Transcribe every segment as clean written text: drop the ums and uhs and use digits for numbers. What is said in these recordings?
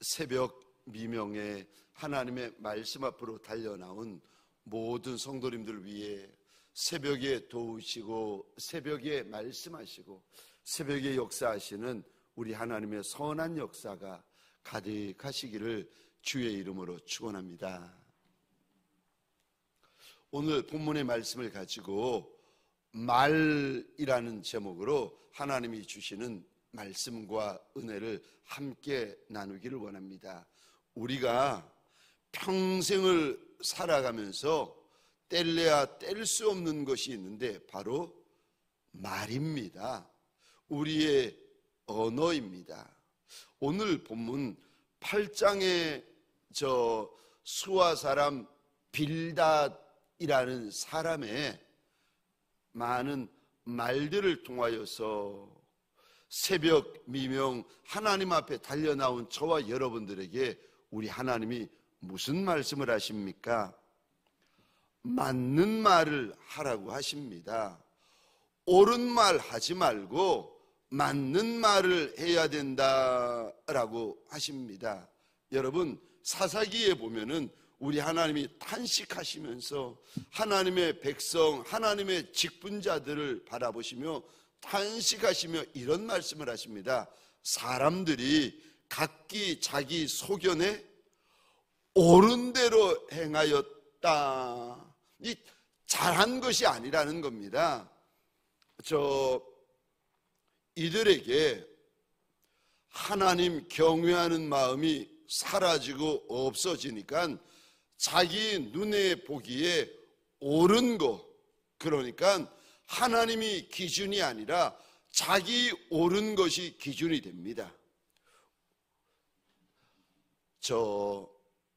새벽 미명에 하나님의 말씀 앞으로 달려나온 모든 성도님들 위해 새벽에 도우시고 새벽에 말씀하시고 새벽에 역사하시는 우리 하나님의 선한 역사가 가득하시기를 주의 이름으로 축원합니다. 오늘 본문의 말씀을 가지고 말이라는 제목으로 하나님이 주시는 말씀과 은혜를 함께 나누기를 원합니다. 우리가 평생을 살아가면서 뗄래야 뗄 수 없는 것이 있는데 바로 말입니다. 우리의 언어입니다. 오늘 본문 8장의 수아 사람 빌닷이라는 사람의 많은 말들을 통하여서 새벽 미명 하나님 앞에 달려나온 저와 여러분들에게 우리 하나님이 무슨 말씀을 하십니까? 맞는 말을 하라고 하십니다. 옳은 말 하지 말고 맞는 말을 해야 된다라고 하십니다. 여러분, 사사기에 보면은 우리 하나님이 탄식하시면서 하나님의 백성, 하나님의 직분자들을 바라보시며 탄식하시며 이런 말씀을 하십니다. 사람들이 각기 자기 소견에 옳은 대로 행하였다. 이 잘한 것이 아니라는 겁니다. 이들에게 하나님 경외하는 마음이 사라지고 없어지니까 자기 눈에 보기에 옳은 거, 그러니까 하나님이 기준이 아니라 자기 옳은 것이 기준이 됩니다.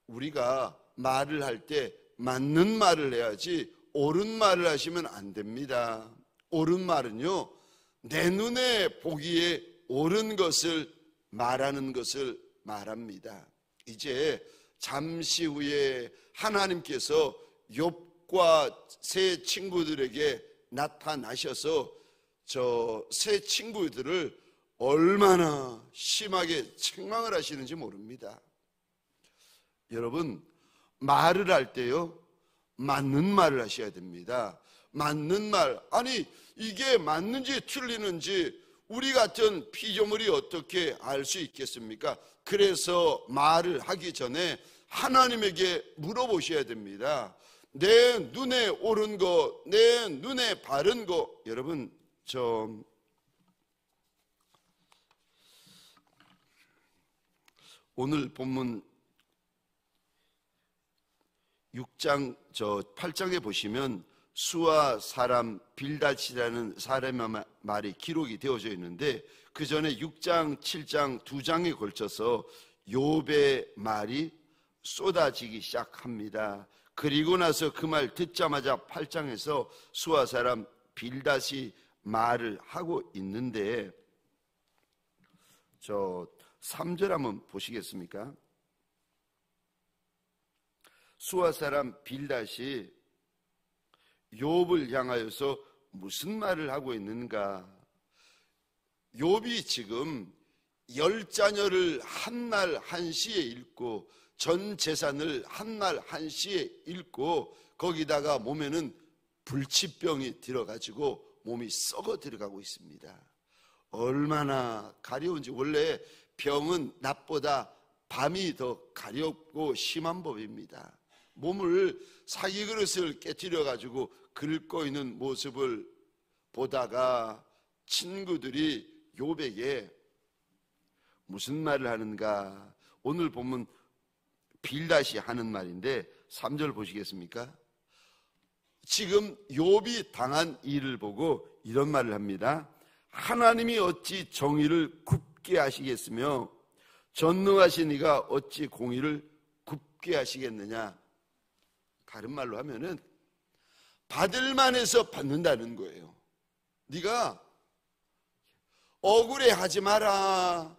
우리가 말을 할 때 맞는 말을 해야지 옳은 말을 하시면 안 됩니다. 옳은 말은요, 내 눈에 보기에 옳은 것을 말하는 것을 말합니다. 이제 잠시 후에 하나님께서 욥과 세 친구들에게 나타나셔서 세 친구들을 얼마나 심하게 책망을 하시는지 모릅니다. 여러분, 말을 할 때요, 맞는 말을 하셔야 됩니다. 맞는 말, 아니 이게 맞는지 틀리는지 우리 같은 피조물이 어떻게 알 수 있겠습니까? 그래서 말을 하기 전에 하나님에게 물어보셔야 됩니다. 내 눈에 옳은 거, 내 눈에 바른 거. 여러분, 오늘 본문 8장에 보시면 수아 사람 빌닷이라는 사람의 말이 기록이 되어져 있는데, 그 전에 6장, 7장 두 장에 걸쳐서 욥의 말이 쏟아지기 시작합니다. 그리고 나서 그 말 듣자마자 8장에서 수아 사람 빌닷이 말을 하고 있는데, 3절 한번 보시겠습니까? 수아 사람 빌닷이 욥을 향하여서 무슨 말을 하고 있는가? 욥이 지금 10자녀를 한날 한시에 잃고 전 재산을 한날 한시에 잃고 거기다가 몸에는 불치병이 들어가지고 몸이 썩어 들어가고 있습니다. 얼마나 가려운지. 원래 병은 낮보다 밤이 더 가렵고 심한 법입니다. 몸을 사기 그릇을 깨뜨려 가지고 긁고 있는 모습을 보다가 친구들이 욥에게 무슨 말을 하는가? 오늘 보면 빌닷이 하는 말인데 3절 보시겠습니까? 지금 욥이 당한 일을 보고 이런 말을 합니다. 하나님이 어찌 정의를 굽게 하시겠으며 전능하신 이가 어찌 공의를 굽게 하시겠느냐? 다른 말로 하면은 받을 만해서 받는다는 거예요. 네가 억울해하지 마라.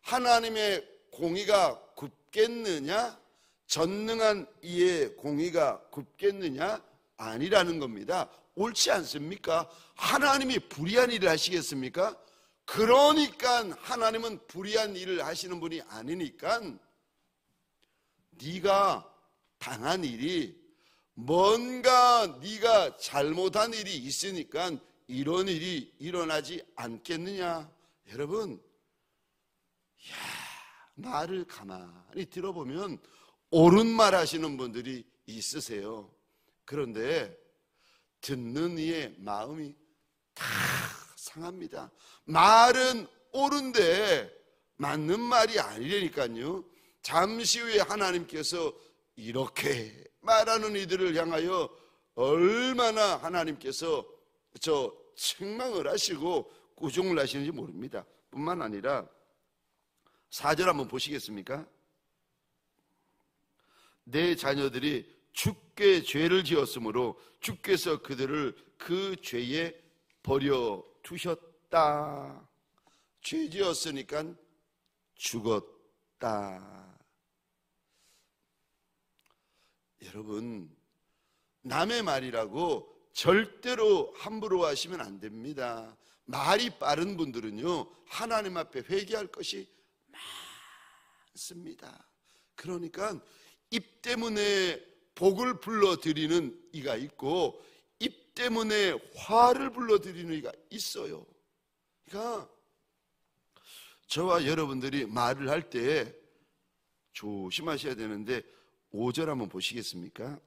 하나님의 공의가 굽겠느냐? 전능한 이의 공의가 굽겠느냐? 아니라는 겁니다. 옳지 않습니까? 하나님이 불의한 일을 하시겠습니까? 그러니까 하나님은 불의한 일을 하시는 분이 아니니까 네가 당한 일이 뭔가 네가 잘못한 일이 있으니까 이런 일이 일어나지 않겠느냐. 여러분, 말을 가만히 들어보면 옳은 말 하시는 분들이 있으세요. 그런데 듣는 이의 마음이 다 상합니다. 말은 옳은데 맞는 말이 아니라니까요. 잠시 후에 하나님께서 이렇게 말하는 이들을 향하여 얼마나 하나님께서 책망을 하시고 꾸중을 하시는지 모릅니다. 뿐만 아니라 4절 한번 보시겠습니까? 내 자녀들이 주께 죄를 지었으므로 주께서 그들을 그 죄에 버려두셨다. 죄 지었으니까 죽었다. 여러분, 남의 말이라고 절대로 함부로 하시면 안 됩니다. 말이 빠른 분들은요, 하나님 앞에 회개할 것이 많습니다. 그러니까 입 때문에 복을 불러드리는 이가 있고 입 때문에 화를 불러드리는 이가 있어요. 그러니까 저와 여러분들이 말을 할 때 조심하셔야 되는데 5절 한번 보시겠습니까?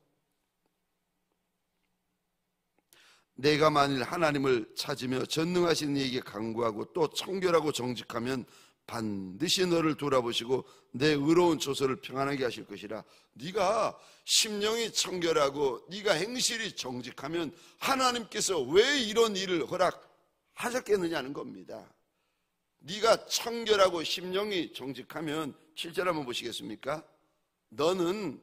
내가 만일 하나님을 찾으며 전능하신 이에게 간구하고 또 청결하고 정직하면 반드시 너를 돌아보시고 내 의로운 조서를 평안하게 하실 것이라. 네가 심령이 청결하고 네가 행실이 정직하면 하나님께서 왜 이런 일을 허락하셨겠느냐는 겁니다. 네가 청결하고 심령이 정직하면 7절 한번 보시겠습니까? 너는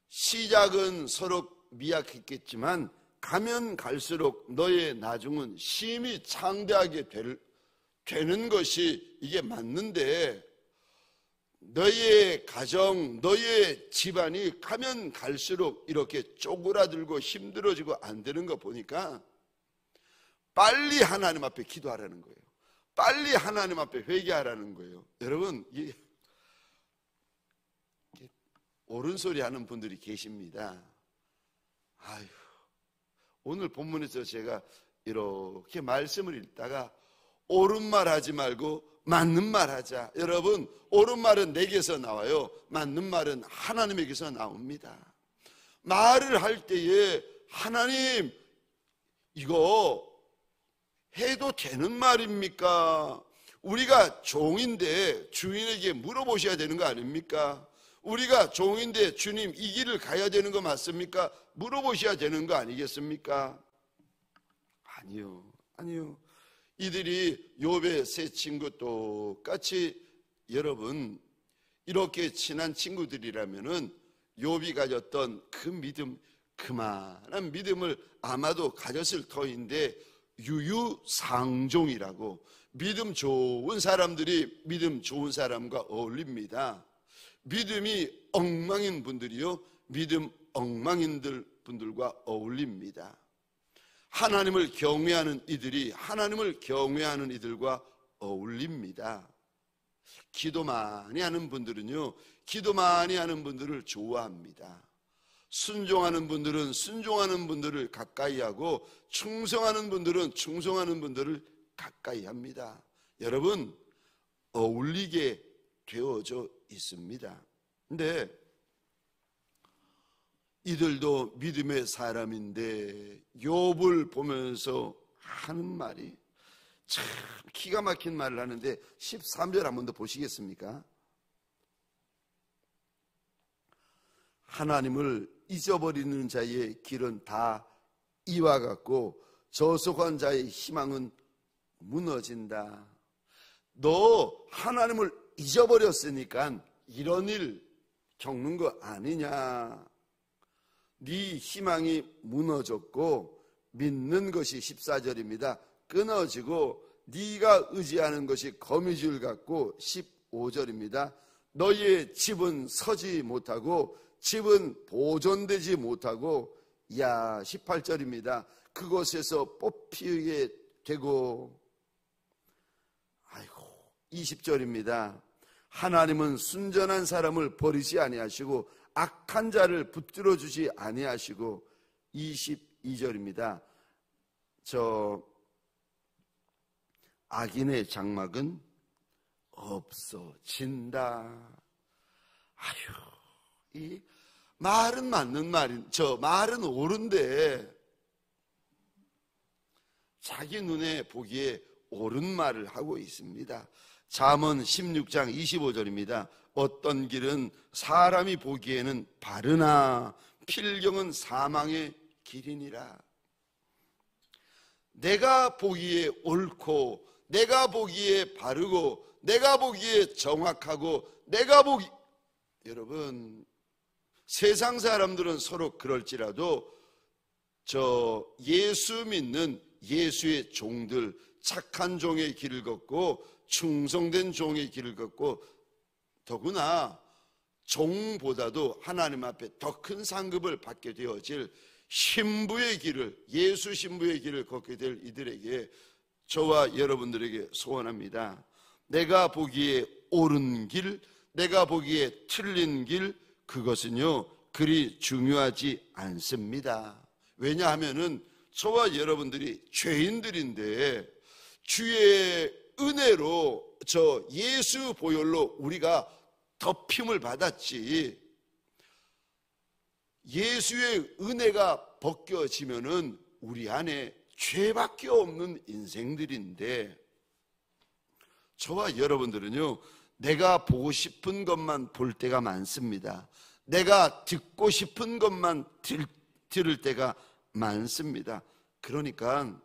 시작은 서로 미약했겠지만 가면 갈수록 너의 나중은 심히 창대하게 되는 것이 이게 맞는데, 너의 가정, 너의 집안이 가면 갈수록 이렇게 쪼그라들고 힘들어지고 안 되는 거 보니까 빨리 하나님 앞에 기도하라는 거예요. 빨리 하나님 앞에 회개하라는 거예요. 여러분, 옳은 소리 하는 분들이 계십니다. 아유, 오늘 본문에서 제가 이렇게 말씀을 읽다가 옳은 말 하지 말고 맞는 말 하자. 여러분, 옳은 말은 내게서 나와요. 맞는 말은 하나님에게서 나옵니다. 말을 할 때에 하나님, 이거 해도 되는 말입니까? 우리가 종인데 주인에게 물어보셔야 되는 거 아닙니까? 우리가 종인데 주님 이 길을 가야 되는 거 맞습니까? 물어보셔야 되는 거 아니겠습니까? 아니요. 이들이 욥의 세 친구 똑같이, 여러분, 이렇게 친한 친구들이라면은 욥이 가졌던 그 믿음, 그만한 믿음을 아마도 가졌을 터인데 유유상종이라고, 믿음 좋은 사람들이 믿음 좋은 사람과 어울립니다. 믿음이 엉망인 분들이요, 믿음 엉망인들 분들과 어울립니다. 하나님을 경외하는 이들이 하나님을 경외하는 이들과 어울립니다. 기도 많이 하는 분들은요, 기도 많이 하는 분들을 좋아합니다. 순종하는 분들은 순종하는 분들을 가까이 하고 충성하는 분들은 충성하는 분들을 가까이 합니다. 여러분, 어울리게 되어져 있습니다. 근데 이들도 믿음의 사람인데 욥을 보면서 하는 말이 참 기가 막힌 말을 하는데 13절 한 번 더 보시겠습니까? 하나님을 잊어버리는 자의 길은 다 이와 같고 저속한 자의 희망은 무너진다. 너 하나님을 잊어버렸으니까 이런 일 겪는 거 아니냐. 네 희망이 무너졌고 믿는 것이 14절입니다. 끊어지고 네가 의지하는 것이 거미줄 같고 15절입니다. 너희의 집은 서지 못하고 집은 보존되지 못하고 18절입니다. 그곳에서 뽑히게 되고 20절입니다. 하나님은 순전한 사람을 버리지 아니하시고 악한 자를 붙들어 주지 아니하시고. 22절입니다. 악인의 장막은 없어진다. 아유, 이 말은 맞는 말인, 말은 옳은데 자기 눈에 보기에 옳은 말을 하고 있습니다. 잠언 16장 25절입니다. 어떤 길은 사람이 보기에는 바르나 필경은 사망의 길이니라. 내가 보기에 옳고, 내가 보기에 바르고, 내가 보기에 정확하고, 여러분, 세상 사람들은 서로 그럴지라도 예수 믿는 예수의 종들, 착한 종의 길을 걷고 충성된 종의 길을 걷고, 더구나 종보다도 하나님 앞에 더 큰 상급을 받게 되어질 신부의 길을, 예수 신부의 길을 걷게 될 이들에게, 저와 여러분들에게 소원합니다. 내가 보기에 옳은 길, 내가 보기에 틀린 길, 그것은요 그리 중요하지 않습니다. 왜냐하면은 저와 여러분들이 죄인들인데 주의 은혜로 예수 보혈로 우리가 덮임을 받았지, 예수의 은혜가 벗겨지면은 우리 안에 죄밖에 없는 인생들인데, 저와 여러분들은요 내가 보고 싶은 것만 볼 때가 많습니다. 내가 듣고 싶은 것만 들을 때가 많습니다. 그러니까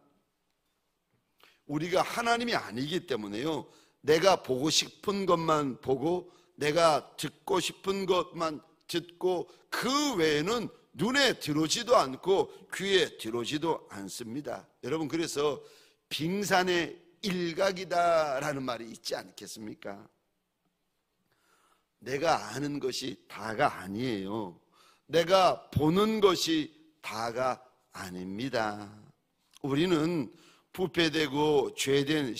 우리가 하나님이 아니기 때문에요, 내가 보고 싶은 것만 보고 내가 듣고 싶은 것만 듣고 그 외에는 눈에 들어오지도 않고 귀에 들어오지도 않습니다. 여러분, 그래서 빙산의 일각이다라는 말이 있지 않겠습니까? 내가 아는 것이 다가 아니에요. 내가 보는 것이 다가 아닙니다. 우리는 부패되고 죄된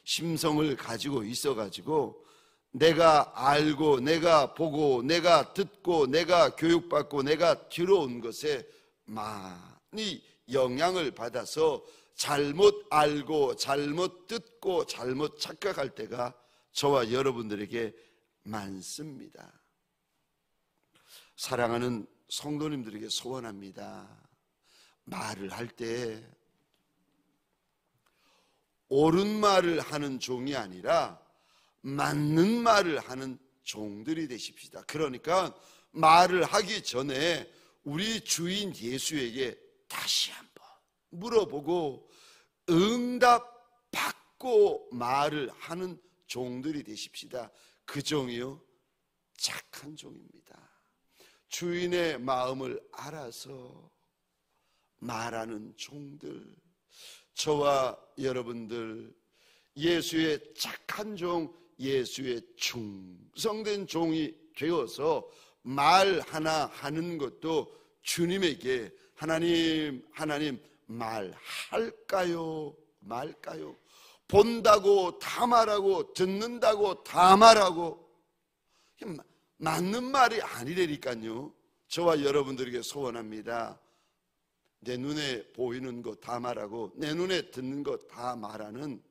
심성을 가지고 있어가지고 내가 알고, 내가 보고, 내가 듣고, 내가 교육받고, 내가 들어온 것에 많이 영향을 받아서 잘못 알고, 잘못 듣고, 잘못 착각할 때가 저와 여러분들에게 많습니다. 사랑하는 성도님들에게 소원합니다. 말을 할 때 옳은 말을 하는 종이 아니라 맞는 말을 하는 종들이 되십시다. 그러니까 말을 하기 전에 우리 주인 예수에게 다시 한번 물어보고 응답받고 말을 하는 종들이 되십시다. 그 종이요, 착한 종입니다. 주인의 마음을 알아서 말하는 종들, 저와 여러분들 예수의 착한 종, 예수의 충성된 종이 되어서 말 하나 하는 것도 주님에게 하나님 말할까요? 말까요? 본다고 다 말하고 듣는다고 다 말하고 맞는 말이 아니라니까요. 저와 여러분들에게 소원합니다. 내 눈에 보이는 거 다 말하고 내 눈에 듣는 거 다 말하는,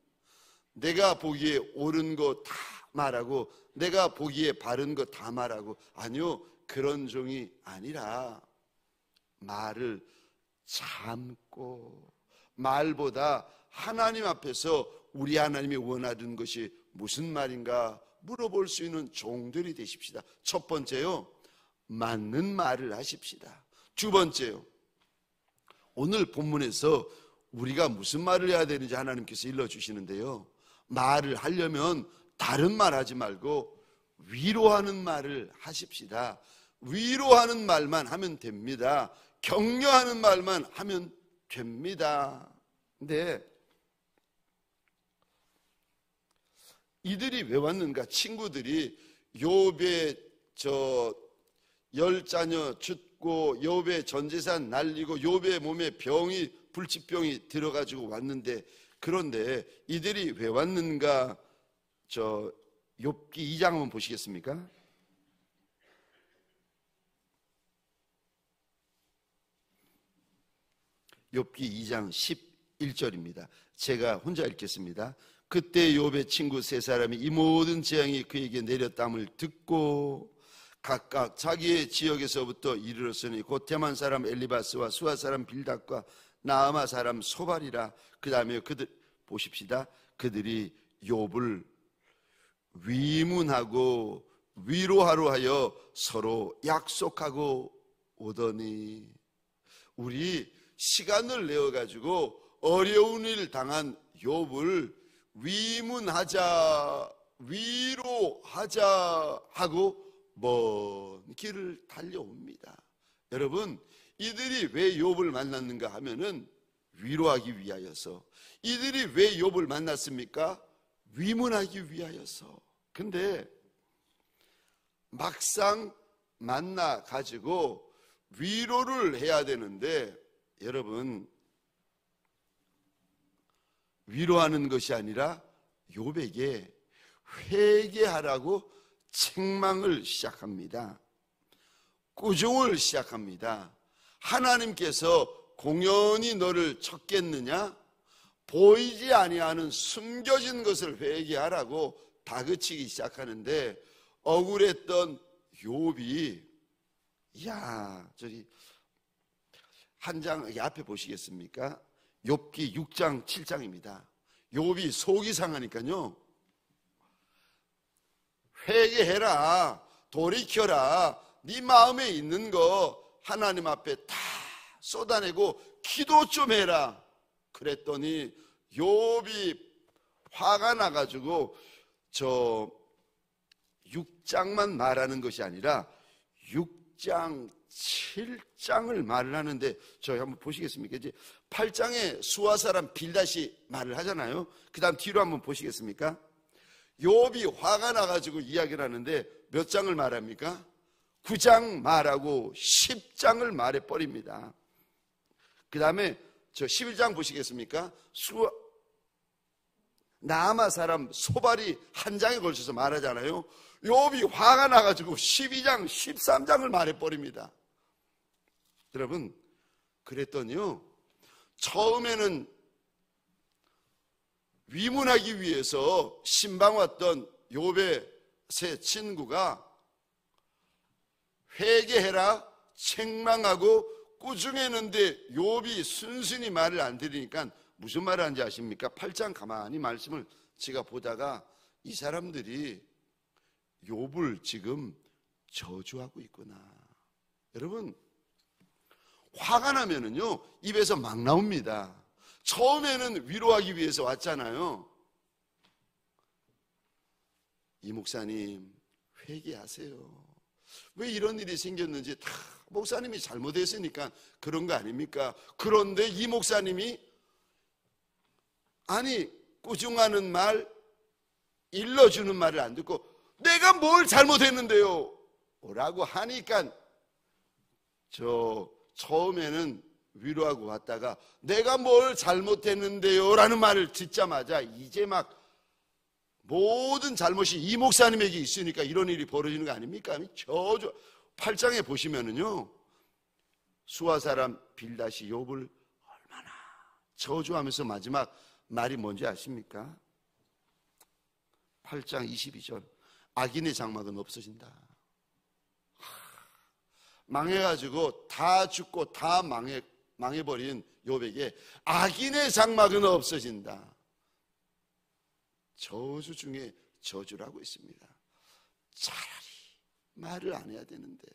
내가 보기에 옳은 거 다 말하고 내가 보기에 바른 거 다 말하고, 아니요, 그런 종이 아니라 말을 참고, 말보다 하나님 앞에서 우리 하나님이 원하는 것이 무슨 말인가 물어볼 수 있는 종들이 되십시다. 첫 번째요, 맞는 말을 하십시다. 두 번째요, 오늘 본문에서 우리가 무슨 말을 해야 되는지 하나님께서 일러주시는데요, 말을 하려면 다른 말 하지 말고 위로하는 말을 하십시다. 위로하는 말만 하면 됩니다. 격려하는 말만 하면 됩니다. 근데 이들이 왜 왔는가? 친구들이 욥의 10자녀 죽고 욥의 전 재산 날리고 욥의 몸에 불치병이 들어가지고 왔는데, 그런데 이들이 왜 왔는가? 욥기 2장 한번 보시겠습니까? 욥기 2장 11절입니다. 제가 혼자 읽겠습니다. 그때 욥의 친구 세 사람이 이 모든 재앙이 그에게 내렸담을 듣고 각각 자기의 지역에서부터 이르렀으니 곧 대만 사람 엘리바스와 수아 사람 빌닷과 나아마 사람 소발이라. 그 다음에 그들 보십시다. 그들이 욥을 위문하고 위로하러 하여 서로 약속하고 오더니, 우리 시간을 내어가지고 어려운 일 당한 욥을 위문하자, 위로하자 하고 먼 길을 달려옵니다. 여러분, 이들이 왜 욥을 만났는가 하면은 위로하기 위하여서. 이들이 왜 욥을 만났습니까? 위문하기 위하여서. 근데 막상 만나 가지고 위로를 해야 되는데, 여러분, 위로하는 것이 아니라 욥에게 회개하라고 책망을 시작합니다. 꾸중을 시작합니다. 하나님께서 공연히 너를 쳤겠느냐? 보이지 아니하는 숨겨진 것을 회개하라고 다그치기 시작하는데, 억울했던 욥이, 이야, 저기 한 장 앞에 보시겠습니까? 욥기 6장 7장입니다. 욥이 속이 상하니까요, 회개해라, 돌이켜라, 네 마음에 있는 거 하나님 앞에 다 쏟아내고 기도 좀 해라. 그랬더니 욥이 화가 나가지고 저 6장만 말하는 것이 아니라 6장 7장을 말을 하는데, 저희 한번 보시겠습니까? 이제 8장에 수아 사람 빌닷이 말을 하잖아요. 그 다음 뒤로 한번 보시겠습니까? 욥이 화가 나가지고 이야기를 하는데 몇 장을 말합니까? 9장 말하고 10장을 말해버립니다. 그 다음에 저 11장 보시겠습니까? 나아마 사람 소발이 한 장에 걸쳐서 말하잖아요. 욥이 화가 나가지고 12장, 13장을 말해버립니다. 여러분, 그랬더니요, 처음에는 위문하기 위해서 신방 왔던 욥의 세 친구가 회개해라, 책망하고 꾸중했는데 욥이 순순히 말을 안 들으니까 무슨 말을 하는지 아십니까? 8장 가만히 말씀을 제가 보다가 이 사람들이 욥을 지금 저주하고 있구나. 여러분, 화가 나면은요, 입에서 막 나옵니다. 처음에는 위로하기 위해서 왔잖아요. 이 목사님, 회개하세요. 왜 이런 일이 생겼는지 다 목사님이 잘못했으니까 그런 거 아닙니까? 그런데 이 목사님이, 아니, 꾸중하는 말, 일러주는 말을 안 듣고 내가 뭘 잘못했는데요? 라고 하니까 처음에는 위로하고 왔다가 내가 뭘 잘못했는데요? 라는 말을 듣자마자 이제 막 모든 잘못이 이 목사님에게 있으니까 이런 일이 벌어지는 거 아닙니까? 8장에 보시면은요, 수아 사람 빌닷이 욥을 얼마나 저주하면서 마지막 말이 뭔지 아십니까? 8장 22절. 악인의 장막은 없어진다. 망해가지고 다 죽고 다 망해버린 욥에게 악인의 장막은 없어진다. 저주 중에 저주라고 있습니다. 차라리 말을 안 해야 되는데.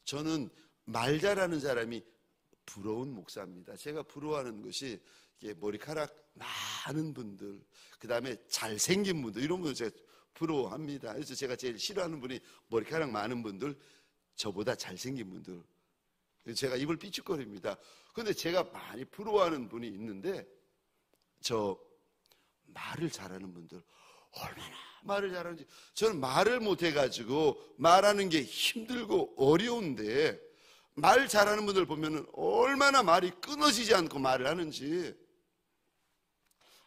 저는 말 잘하는 사람이 부러운 목사입니다. 제가 부러워하는 것이 머리카락 많은 분들, 그 다음에 잘생긴 분들, 이런 분들 제가 부러워합니다. 그래서 제가 제일 싫어하는 분이 머리카락 많은 분들, 저보다 잘생긴 분들. 제가 입을 삐죽거립니다. 그런데 제가 많이 부러워하는 분이 있는데, 말을 잘하는 분들, 얼마나 말을 잘하는지. 저는 말을 못해가지고 말하는 게 힘들고 어려운데, 말 잘하는 분들 보면은 얼마나 말이 끊어지지 않고 말을 하는지.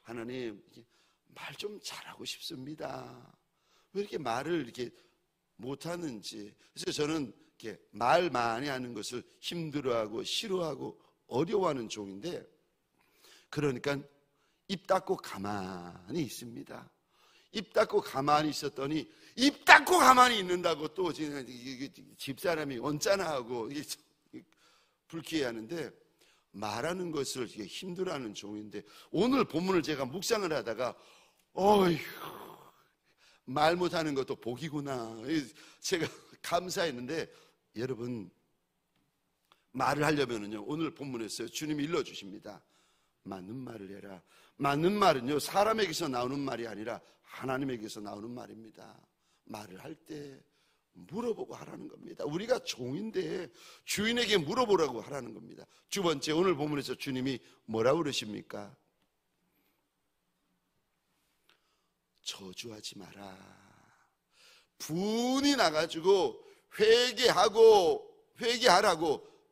하나님, 말 좀 잘하고 싶습니다. 왜 이렇게 말을 이렇게 못하는지. 그래서 저는 이렇게 말 많이 하는 것을 힘들어하고 싫어하고 어려워하는 종인데, 그러니까 입 닫고 가만히 있습니다. 입 닫고 가만히 있었더니, 입 닫고 가만히 있는다고 또 집사람이 언짢아 하고 불쾌해하는데, 말하는 것을 힘들어하는 종인데, 오늘 본문을 제가 묵상을 하다가 어휴, 말 못하는 것도 복이구나, 제가 감사했는데, 여러분 말을 하려면요, 오늘 본문에서 주님이 일러주십니다. 맞는 말을 해라. 맞는 말은요, 사람에게서 나오는 말이 아니라 하나님에게서 나오는 말입니다. 말을 할 때 물어보고 하라는 겁니다. 우리가 종인데 주인에게 물어보라고 하라는 겁니다. 두 번째, 오늘 본문에서 주님이 뭐라고 그러십니까? 저주하지 마라. 분이 나가지고 회개하라고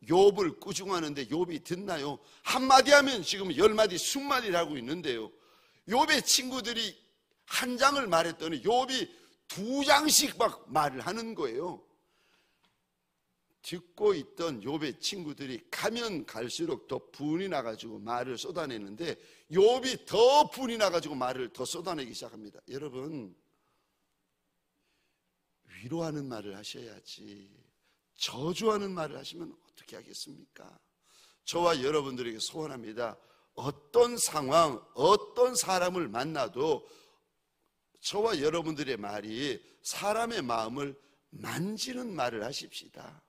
욥을 꾸중하는데 욥이 듣나요? 한마디 하면 지금 10마디 20마디를 하고 있는데요, 욥의 친구들이 한 장을 말했더니 욥이 2장씩 막 말을 하는 거예요. 듣고 있던 욥의 친구들이 가면 갈수록 더 분이 나가지고 말을 쏟아내는데, 욥이 더 분이 나가지고 말을 더 쏟아내기 시작합니다. 여러분, 위로하는 말을 하셔야지 저주하는 말을 하시면 어떻게 하겠습니까? 저와 여러분들에게 소원합니다. 어떤 상황, 어떤 사람을 만나도 저와 여러분들의 말이 사람의 마음을 만지는 말을 하십시다.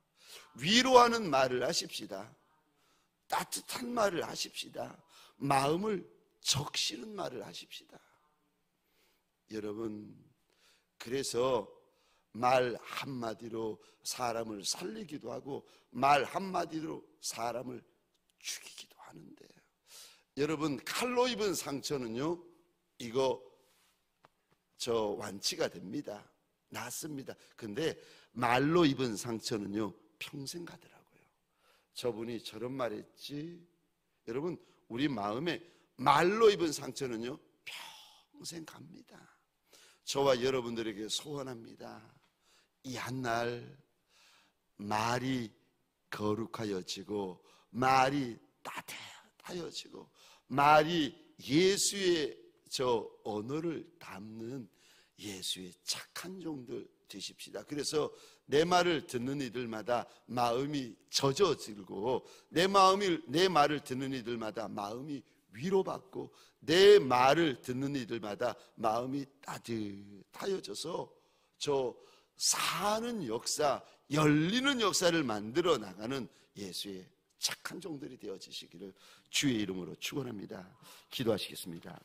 위로하는 말을 하십시다. 따뜻한 말을 하십시다. 마음을 적시는 말을 하십시다. 여러분, 그래서 말 한마디로 사람을 살리기도 하고 말 한마디로 사람을 죽이기도 하는데, 여러분, 칼로 입은 상처는요, 이거 완치가 됩니다. 낫습니다. 근데 말로 입은 상처는요, 평생 가더라고요. 저분이 저런 말 했지. 여러분, 우리 마음에 말로 입은 상처는요, 평생 갑니다. 저와 여러분들에게 소원합니다. 이 한날 말이 거룩하여지고 말이 따뜻하여지고 말이 예수의 언어를 담는 예수의 착한 종들 되십시다. 그래서 내 말을 듣는 이들마다 마음이 젖어들고 내 말을 듣는 이들마다 마음이 위로받고 내 말을 듣는 이들마다 마음이 따뜻하여져서 사는 역사, 열리는 역사를 만들어 나가는 예수의 착한 종들이 되어지시기를 주의 이름으로 축원합니다. 기도하시겠습니다.